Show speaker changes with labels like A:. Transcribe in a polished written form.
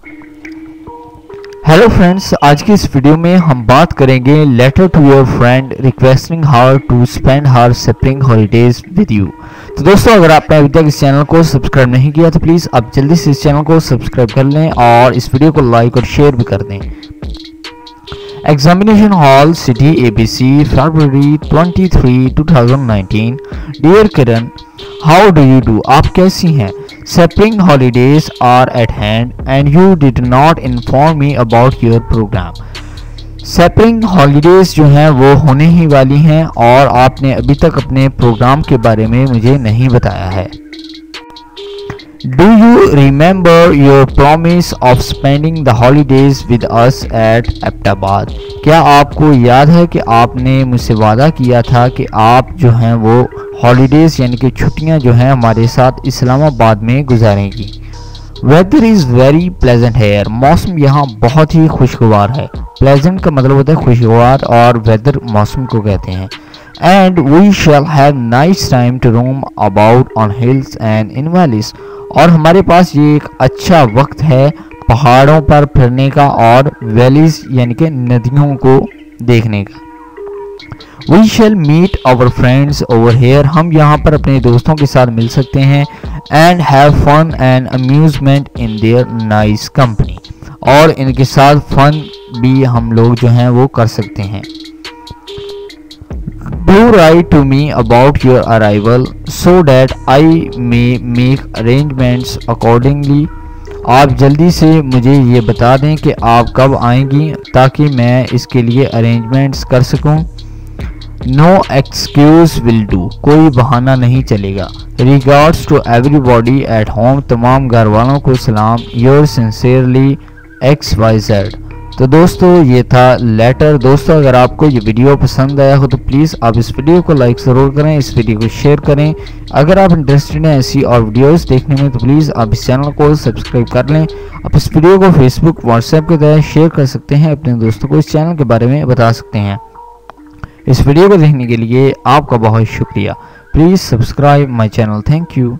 A: Hello friends, आज की इस वीडियो में हम बात करेंगे letter to your friend requesting her to spend her spring holidays with you. तो दोस्तों, अगर आपने अभी तक इस चैनल को सब्सक्राइब नहीं किया तो प्लीज़ आप जल्दी से इस चैनल को सब्सक्राइब कर लें और इस वीडियो को लाइक और शेयर भी कर दें। Examination hall city ABC February 23, 2019। Dear Kiran, how do you do? आप कैसी हैं? Spring holidays are at hand and you did not inform me about your program. Spring holidays जो हैं वो होने ही वाली हैं और आपने अभी तक अपने प्रोग्राम के बारे में मुझे नहीं बताया है। Do you remember your promise of spending the holidays with us at Ahmedabad? क्या आपको याद है कि आपने मुझसे वादा किया था कि आप जो हैं वो हॉलीडेज यानी कि छुट्टियां जो हैं हमारे साथ इस्लामाबाद में गुजारेंगी। Weather is very pleasant here. मौसम यहाँ बहुत ही खुशगवार है। प्लेजेंट का मतलब होता है खुशगवार और वेदर मौसम को कहते हैं। And we shall have nice time to roam about on hills and in valleys. और हमारे पास ये एक अच्छा वक्त है पहाड़ों पर फिरने का और वैलीज यानी कि नदियों को देखने का। We shall meet our friends over here। हम यहाँ पर अपने दोस्तों के साथ मिल सकते हैं। And have fun and amusement in their nice company। और इनके साथ फन भी हम लोग जो हैं वो कर सकते हैं। Do write to me about your arrival so that I may make arrangements accordingly। आप जल्दी से मुझे ये बता दें कि आप कब आएंगी ताकि मैं इसके लिए अरेंजमेंट्स कर सकूं। No excuse will do. कोई बहाना नहीं चलेगा। Regards to everybody at home. तमाम घर वालों को सलाम। Your sincerely XYZ। तो दोस्तों, ये था लेटर। दोस्तों, अगर आपको ये वीडियो पसंद आया हो तो प्लीज़ आप इस वीडियो को लाइक ज़रूर करें, इस वीडियो को शेयर करें। अगर आप इंटरेस्टेड हैं ऐसी और वीडियोस देखने में तो प्लीज़ आप इस चैनल को सब्सक्राइब कर लें। आप इस वीडियो को फेसबुक, व्हाट्सएप के द्वारा शेयर कर सकते हैं, अपने दोस्तों को इस चैनल के बारे में बता सकते हैं। इस वीडियो को देखने के लिए आपका बहुत शुक्रिया। Please subscribe my channel. Thank you.